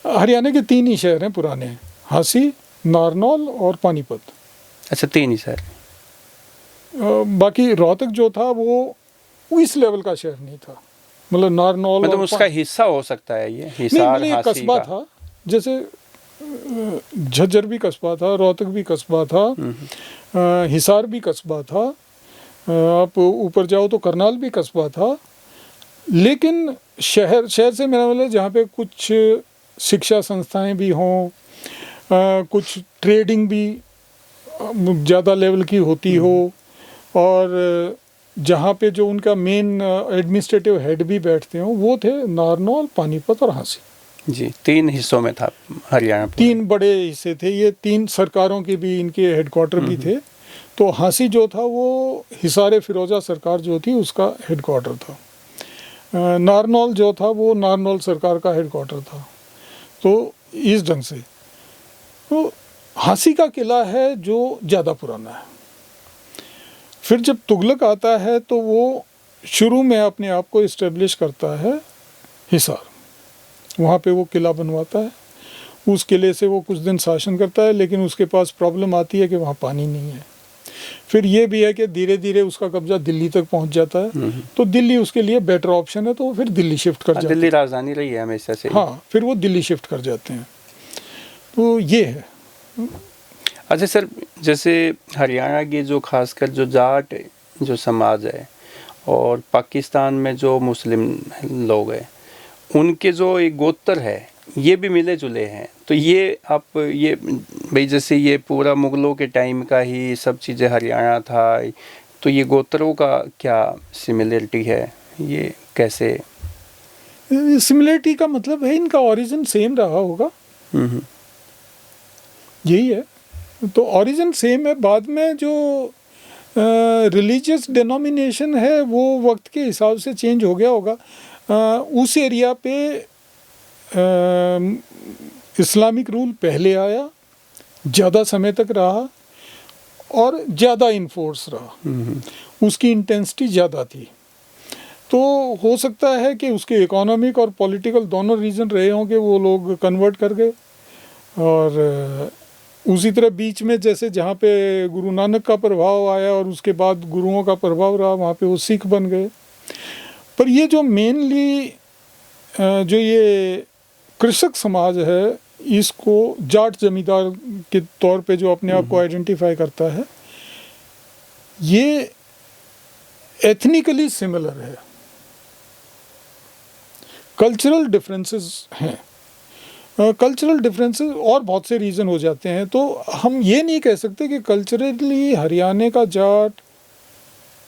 हरियाणा के 3 ही शहर हैं पुराने, हांसी, नारनौल और पानीपत। अच्छा, 3 ही शहर। बाकी रोहतक जो था वो इस लेवल का शहर नहीं था। मतलब नारनौल, मतलब उसका हिस्सा हो सकता है ये हिसार, ये कस्बा था। जैसे झज्जर भी कस्बा था, रोहतक भी कस्बा था, हिसार भी कस्बा था, आप ऊपर जाओ तो करनाल भी कस्बा था। लेकिन शहर से मेरा मतलब जहाँ पे कुछ शिक्षा संस्थाएं भी हों, कुछ ट्रेडिंग भी ज़्यादा लेवल की होती हो, और जहाँ पे जो उनका मेन एडमिनिस्ट्रेटिव हेड भी बैठते हों, वो थे नारनौल, पानीपत और हांसी। जी, 3 हिस्सों में था हरियाणा। 3 बड़े हिस्से थे ये। 3 सरकारों के भी इनके हेडक्वार्टर भी थे। तो हांसी जो था वो हिसार फिरोजा सरकार जो थी उसका हेडक्वार्टर था। नारनौल जो था वो नारनौल सरकार का हेडक्वार्टर था। तो इस ढंग से तो हांसी का किला है जो ज़्यादा पुराना है। फिर जब तुगलक आता है तो वो शुरू में अपने आप को इस्टेब्लिश करता है हिसार, वहाँ पे वो किला बनवाता है। उस किले से वो कुछ दिन शासन करता है, लेकिन उसके पास प्रॉब्लम आती है कि वहाँ पानी नहीं है। फिर ये भी है कि धीरे धीरे उसका कब्जा दिल्ली तक पहुँच जाता है, तो दिल्ली उसके लिए बेटर ऑप्शन है, तो वो फिर दिल्ली शिफ्ट कर जाते हैं। दिल्ली राजधानी रही है हमेशा से। हाँ, फिर वो दिल्ली शिफ्ट कर जाते हैं। तो ये है। अच्छा सर, जैसे हरियाणा की जो खासकर जो जाट जो समाज है और पाकिस्तान में जो मुस्लिम लोग हैं, उनके जो एक गोत्र है ये भी मिले जुले हैं। तो ये आप ये भाई जैसे ये पूरा मुग़लों के टाइम का ही सब चीज़ें हरियाणा था, तो ये गोत्रों का क्या सिमिलरिटी है, ये कैसे? सिमिलरिटी का मतलब है इनका ओरिजिन सेम रहा होगा, यही है। तो ओरिजिन सेम है। बाद में जो रिलीजियस डिनोमिनेशन है वो वक्त के हिसाब से चेंज हो गया होगा। उस एरिया पे इस्लामिक रूल पहले आया, ज़्यादा समय तक रहा और ज़्यादा इन्फोर्स रहा, उसकी इंटेंसिटी ज़्यादा थी। तो हो सकता है कि उसके इकोनॉमिक और पॉलिटिकल दोनों रीज़न रहे हों कि वो लोग कन्वर्ट कर गए। और उसी तरह बीच में जैसे जहाँ पे गुरु नानक का प्रभाव आया और उसके बाद गुरुओं का प्रभाव रहा, वहाँ पे वो सिख बन गए। पर ये जो मेनली जो ये कृषक समाज है, इसको जाट जमींदार के तौर पे जो अपने आप को आइडेंटिफाई करता है, ये एथनिकली सिमिलर है। कल्चरल डिफरेंसेस हैं, कल्चरल डिफरेंसेस और बहुत से रीज़न हो जाते हैं। तो हम ये नहीं कह सकते कि कल्चरली हरियाणा का जाट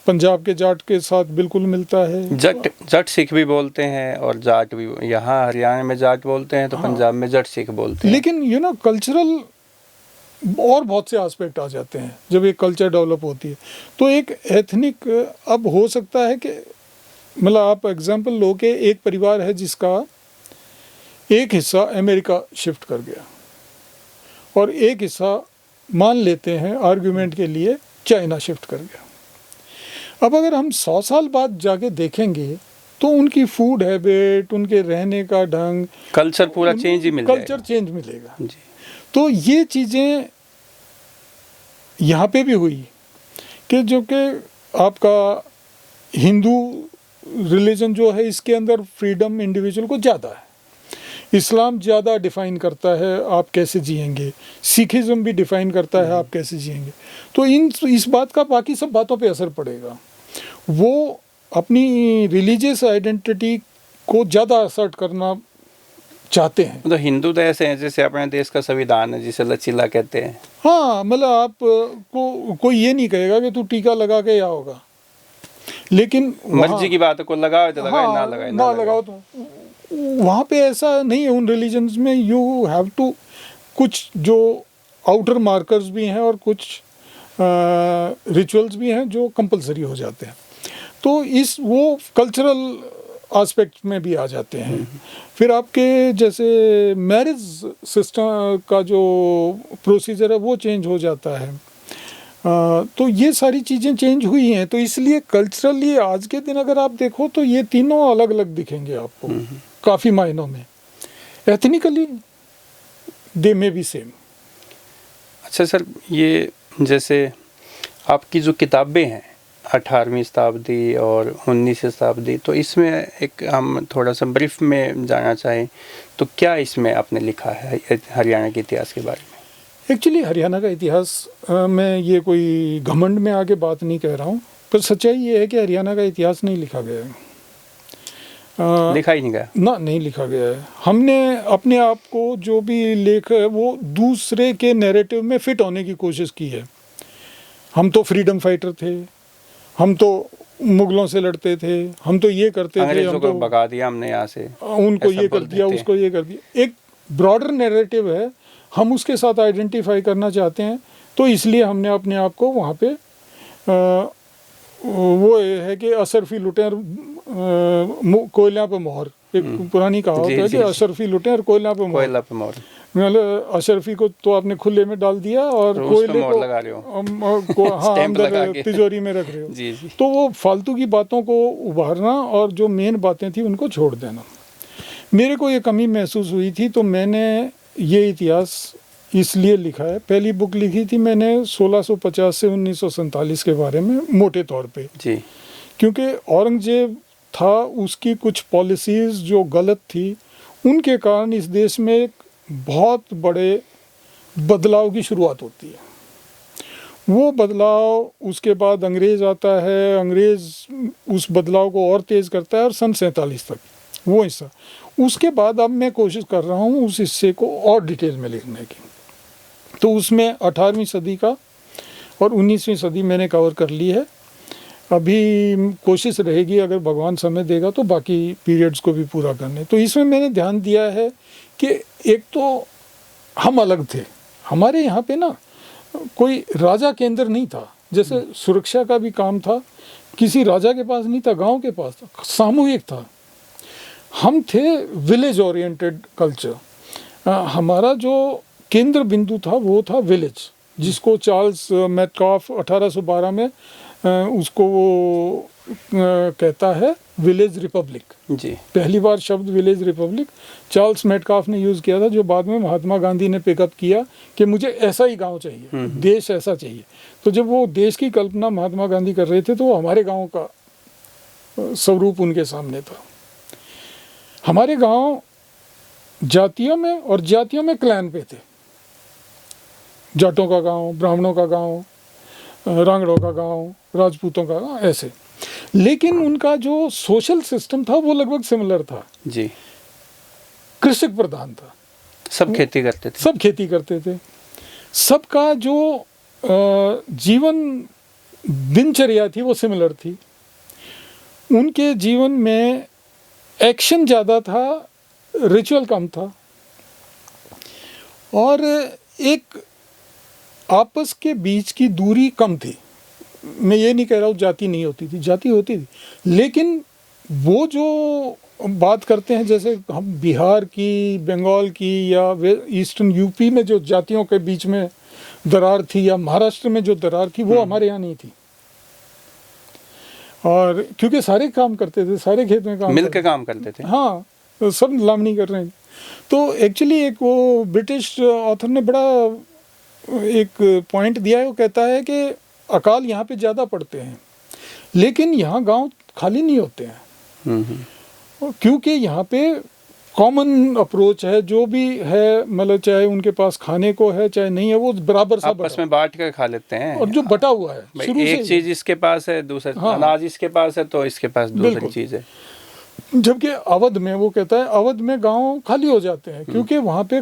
पंजाब के जाट के साथ बिल्कुल मिलता है। जट सिख भी बोलते हैं और जाट भी, यहाँ हरियाणा में जाट बोलते हैं तो हाँ, पंजाब में जट सिख बोलते हैं। लेकिन कल्चरल और बहुत से एस्पेक्ट आ जाते हैं जब एक कल्चर डेवलप होती है। तो एक एथनिक अब हो सकता है कि मतलब आप एग्जांपल लो कि एक परिवार है जिसका एक हिस्सा अमेरिका शिफ्ट कर गया और एक हिस्सा मान लेते हैं आर्गुमेंट के लिए चाइना शिफ्ट कर गया। अब अगर हम 100 साल बाद जाके देखेंगे तो उनकी फूड हैबिट, उनके रहने का ढंग, कल्चर पूरा चेंज ही मिलेगा, कल्चर चेंज मिलेगा जी। तो ये चीज़ें यहाँ पे भी हुई कि जो कि आपका हिंदू रिलीजन जो है इसके अंदर फ्रीडम इंडिविजुअल को ज़्यादा है, इस्लाम ज़्यादा डिफ़ाइन करता है आप कैसे जिएंगे, सिखिज़्म भी डिफ़ाइन करता है आप कैसे जिएंगे। तो इस बात का बाकी सब बातों पे असर पड़ेगा। वो अपनी रिलीजियस आइडेंटिटी को ज़्यादा असर्ट करना चाहते हैं। तो हिंदू तो ऐसे हैं जैसे अपने देश का संविधान है जिसे लचीला कहते हैं। हाँ, मतलब आप को कोई ये नहीं कहेगा कि तू टीका लगा के या होगा, लेकिन मर्जी की बात है, को लगाओ तो लगाए, हाँ, ना लगाओ तो वहाँ पे ऐसा नहीं है। उन रिलीजन्स में यू हैव टू कुछ जो आउटर मार्कर्स भी हैं और कुछ रिचुअल्स भी हैं जो कंपलसरी हो जाते हैं। तो वो कल्चरल एस्पेक्ट में भी आ जाते हैं। फिर आपके जैसे मैरिज सिस्टम का जो प्रोसीजर है वो चेंज हो जाता है। तो ये सारी चीज़ें चेंज हुई हैं। तो इसलिए कल्चरली आज के दिन अगर आप देखो तो ये तीनों अलग अलग दिखेंगे आपको काफ़ी मायनों में। एथनिकली दे में भी सेम। अच्छा सर, ये जैसे आपकी जो किताबें हैं 18वीं शताब्दी और 19वीं शताब्दी, तो इसमें एक हम थोड़ा सा ब्रीफ में जाना चाहें तो क्या इसमें आपने लिखा है हरियाणा के इतिहास के बारे में? एक्चुअली हरियाणा का इतिहास मैं ये कोई घमंड में आके बात नहीं कह रहा हूँ, पर सच्चाई ये है कि हरियाणा का इतिहास नहीं लिखा गया है। लिखा ही नहीं गया ना, नहीं लिखा गया है। हमने अपने आप को जो भी लेख है वो दूसरे के नैरेटिव में फिट होने की कोशिश की है। हम तो फ्रीडम फाइटर थे, हम तो मुगलों से लड़ते थे, हम तो ये करते थे, हम तो भगा दिया हमने यहाँ से, उनको ये कर दिया, उसको ये कर दिया। एक ब्रॉडर नैरेटिव है, हम उसके साथ आइडेंटिफाई करना चाहते हैं। तो इसलिए हमने अपने आप को वहाँ पे वो है कि असरफी लुटेर कोयला पे मोहर, एक पुरानी कहावत जी, है जी, कि जी। अशरफी लुटे और कोयला पे मोर। कोयला पे मोर। मतलब अशरफी को तो आपने खुले में डाल दिया और तो उस पे कोयले मोर को लगा रहे हो। हाँ स्टैंप लगा अंदर के। तिजोरी में रख रहे हो। जी, जी। तो वो फालतू की बातों को उभारना और जो मेन बातें थी उनको छोड़ देना। मेरे को ये कमी महसूस हुई थी, तो मैंने ये इतिहास इसलिए लिखा है। पहली बुक लिखी थी मैंने 1650 से 1947 के बारे में मोटे तौर पे, जी। क्योंकि औरंगजेब था, उसकी कुछ पॉलिसीज़ जो गलत थी उनके कारण इस देश में एक बहुत बड़े बदलाव की शुरुआत होती है। वो बदलाव, उसके बाद अंग्रेज़ आता है, अंग्रेज़ उस बदलाव को और तेज़ करता है और सन 47 तक वो हिस्सा। उसके बाद अब मैं कोशिश कर रहा हूँ उस हिस्से को और डिटेल में लिखने की। तो उसमें 18वीं सदी का और 19वीं सदी मैंने कवर कर ली है। अभी कोशिश रहेगी अगर भगवान समय देगा तो बाकी पीरियड्स को भी पूरा करने। तो इसमें मैंने ध्यान दिया है कि एक तो हम अलग थे, हमारे यहाँ पे ना कोई राजा केंद्र नहीं था। जैसे सुरक्षा का भी काम था, किसी राजा के पास नहीं था, गांव के पास था, सामूहिक था। हम थे विलेज ओरिएंटेड कल्चर। हमारा जो केंद्र बिंदु था वो था विलेज, जिसको चार्ल्स मेटकाफ 1812 में उसको वो कहता है विलेज रिपब्लिक। जी। पहली बार शब्द विलेज रिपब्लिक चार्ल्स मेटकाफ ने यूज़ किया था, जो बाद में महात्मा गांधी ने पिकअप किया कि मुझे ऐसा ही गांव चाहिए, देश ऐसा चाहिए। तो जब वो देश की कल्पना महात्मा गांधी कर रहे थे तो वो हमारे गांव का स्वरूप उनके सामने था। हमारे गांव जातियों में और जातियों में क्लैन पे थे। जाटों का गांव, ब्राह्मणों का गांव, रांगड़ों का गांव, राजपूतों का गांव, ऐसे। लेकिन उनका जो सोशल सिस्टम था वो लगभग सिमिलर था। जी। कृषक प्रधान था, सब खेती करते थे। सब खेती करते थे। सबका जो जीवन दिनचर्या थी वो सिमिलर थी। उनके जीवन में एक्शन ज़्यादा था, रिचुअल कम था, और एक आपस के बीच की दूरी कम थी। मैं ये नहीं कह रहा हूँ जाति नहीं होती थी, जाति होती थी, लेकिन वो जो बात करते हैं जैसे हम बिहार की, बंगाल की या ईस्टर्न यूपी में जो जातियों के बीच में दरार थी, या महाराष्ट्र में जो दरार थी, वो हमारे यहाँ नहीं थी। और क्योंकि सारे काम करते थे, सारे खेत में काम मिलकर काम करते थे। हाँ, तो सब लामनी कर रहे हैं। तो एक्चुअली एक वो ब्रिटिश ऑथर ने बड़ा एक पॉइंट दिया है। वो कहता है कि अकाल यहाँ पे ज़्यादा पड़ते हैं, लेकिन यहाँ गांव खाली नहीं होते हैं, क्योंकि यहाँ पे कॉमन अप्रोच है। जो भी है, मतलब चाहे उनके पास खाने को है चाहे नहीं है, वो बराबर सा आपस में बांट कर खा लेते हैं। और जो बटा हुआ है शुरू से एक चीज इसके पास है, दूसरा हाँ, अनाज इसके पास है तो इसके पास दूसरी चीज है। जबकि अवध में, वो कहता है अवध में गांव खाली हो जाते हैं, क्योंकि वहाँ पे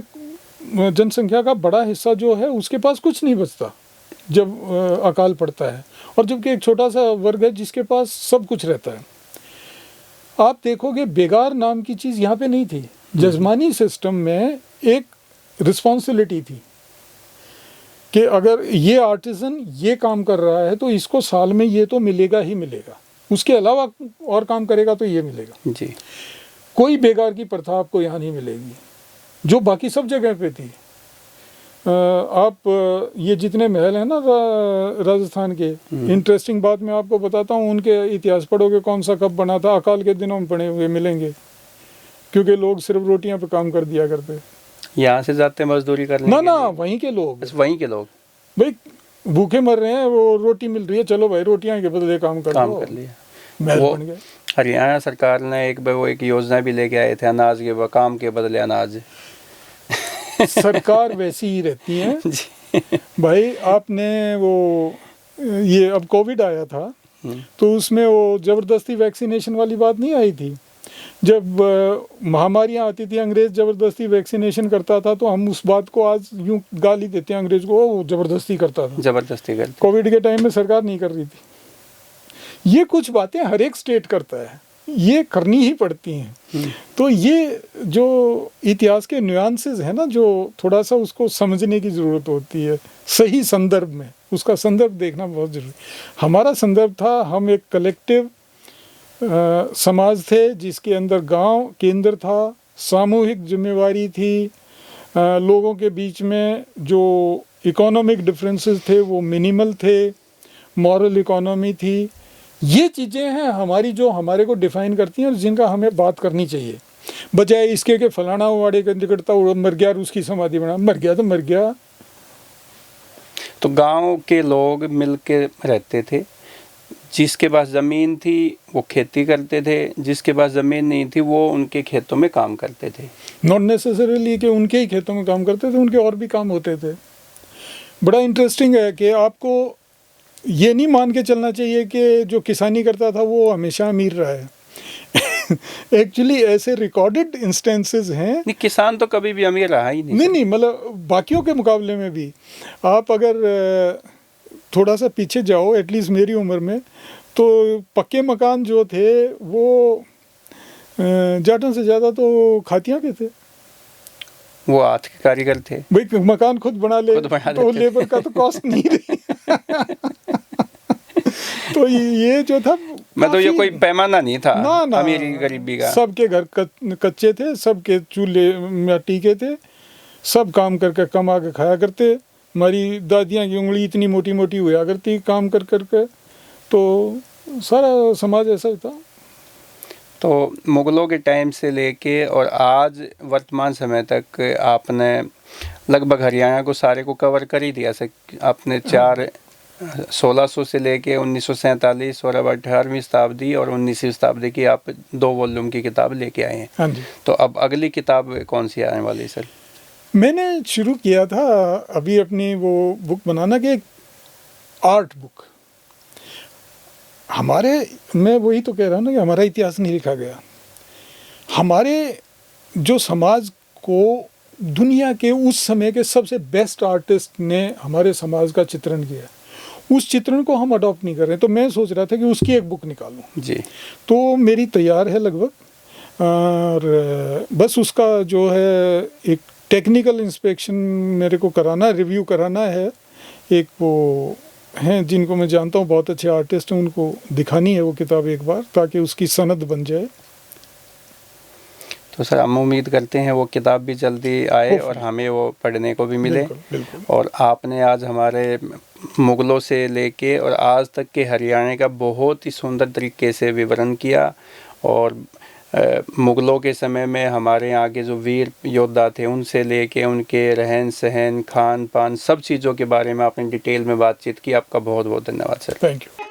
जनसंख्या का बड़ा हिस्सा जो है उसके पास कुछ नहीं बचता जब अकाल पड़ता है, और जबकि एक छोटा सा वर्ग है जिसके पास सब कुछ रहता है। आप देखोगे बेगार नाम की चीज़ यहाँ पे नहीं थी। जजमानी सिस्टम में एक रिस्पॉन्सिबिलिटी थी कि अगर ये आर्टिसन ये काम कर रहा है तो इसको साल में ये तो मिलेगा ही मिलेगा, उसके अलावा और काम करेगा तो ये मिलेगा। जी। कोई बेगार की प्रथा आपको यहाँ नहीं मिलेगी, जो बाकी सब जगह पे थी। आप ये जितने महल हैं ना राजस्थान के, इंटरेस्टिंग बात मैं आपको बताता हूँ, उनके इतिहास पढ़ोगे कौन सा कब बना था, अकाल के दिनों में बने हुए मिलेंगे, क्योंकि लोग सिर्फ रोटियां पे काम कर दिया करते। यहाँ से जाते मजदूरी करने ना के ना, लिए? वहीं के लोग, बस वहीं के लोग। भाई भूखे मर रहे हैं, वो रोटी मिल रही है, चलो भाई रोटियां के बदले काम कर लिया, महल बन गए। हरियाणा सरकार ने एक योजना भी लेके आए थे, अनाज के काम के बदले अनाज। सरकार वैसी ही रहती है भाई। आपने वो ये अब कोविड आया था तो उसमें वो जबरदस्ती वैक्सीनेशन वाली बात नहीं आई थी। जब महामारियां आती थी, अंग्रेज जबरदस्ती वैक्सीनेशन करता था, तो हम उस बात को आज यूं गाली देते हैं अंग्रेज को, वो जबरदस्ती करता था। जबरदस्ती करते। कोविड के टाइम में सरकार नहीं कर रही थी। ये कुछ बातें हर एक स्टेट करता है, ये करनी ही पड़ती हैं। तो ये जो इतिहास के न्यूआंसेस हैं ना, जो थोड़ा सा उसको समझने की ज़रूरत होती है सही संदर्भ में, उसका संदर्भ देखना बहुत जरूरी। हमारा संदर्भ था, हम एक कलेक्टिव समाज थे जिसके अंदर गांव केंद्र था, सामूहिक जिम्मेवारी थी, लोगों के बीच में जो इकोनॉमिक डिफरेंसेस थे वो मिनिमल थे, मॉरल इकोनॉमी थी। ये चीज़ें हैं हमारी जो हमारे को डिफाइन करती हैं और जिनका हमें बात करनी चाहिए, बजाय इसके कि फलाना वाड़े के निकटता मर गया और उसकी समाधि बना। मर गया तो मर गया। तो गांव के लोग मिल के रहते थे, जिसके पास ज़मीन थी वो खेती करते थे, जिसके पास ज़मीन नहीं थी वो उनके खेतों में काम करते थे। नॉट नेसेसरीली कि उनके ही खेतों में काम करते थे, उनके और भी काम होते थे। बड़ा इंटरेस्टिंग है कि आपको ये नहीं मान के चलना चाहिए कि जो किसानी करता था वो हमेशा अमीर रहा है। एक्चुअली ऐसे रिकॉर्डेड इंस्टेंसेस हैं। नहीं, किसान तो कभी भी अमीर रहा ही नहीं। नहीं, मतलब बाकियों के मुकाबले में भी आप अगर थोड़ा सा पीछे जाओ, एटलीस्ट मेरी उम्र में, तो पक्के मकान जो थे वो जाटों से ज़्यादा तो खातियाँ के थे। वो हाथ के कारीगर थे। भाई मकान खुद बना तो लेबर का तो कॉस्ट नहीं रही। तो ये जो था, मतलब ये कोई पैमाना नहीं था ना अमीरी गरीबी का। सबके घर कच्चे थे, सबके चूल्हे मिट्टी के थे, सब काम करके कमा के खाया करते। हमारी दादियाँ की उंगली इतनी मोटी मोटी हुआ करती काम कर करके। तो सारा समाज ऐसा ही था। तो मुग़लों के टाइम से लेके और आज वर्तमान समय तक आपने लगभग हरियाणा को सारे को कवर कर ही दिया। आपने 1600 से लेके 1947 और अब 18वीं शताब्दी और 19वीं शताब्दी की आप 2 वॉल्यूम की किताब लेके आए हैं। हाँ जी। तो अब अगली किताब कौन सी आने वाली सर? मैंने शुरू किया था अभी अपनी वो बुक बनाना कि एक आर्ट बुक। मैं वही तो कह रहा हूँ ना कि हमारा इतिहास नहीं लिखा गया। हमारे जो समाज को दुनिया के उस समय के सबसे बेस्ट आर्टिस्ट ने हमारे समाज का चित्रण किया, उस चित्रण को हम अडॉप्ट नहीं कर रहे। तो मैं सोच रहा था कि उसकी एक बुक निकालूं जी। तो मेरी तैयार है लगभग, और बस उसका जो है एक टेक्निकल इंस्पेक्शन मेरे को कराना, रिव्यू कराना है। एक वो हैं जिनको मैं जानता हूँ, बहुत अच्छे आर्टिस्ट हैं, उनको दिखानी है वो किताब एक बार, ताकि उसकी सनद बन जाए। तो सर हम उम्मीद करते हैं वो किताब भी जल्दी आए और हमें वो पढ़ने को भी मिले। बिल्कुल। और आपने आज हमारे मुग़लों से लेके और आज तक के हरियाणा का बहुत ही सुंदर तरीके से विवरण किया। और मुग़लों के समय में हमारे यहाँ के जो वीर योद्धा थे उनसे लेके उनके रहन सहन, खान पान, सब चीज़ों के बारे में आपने डिटेल में बातचीत की। आपका बहुत बहुत धन्यवाद सर। Thank you.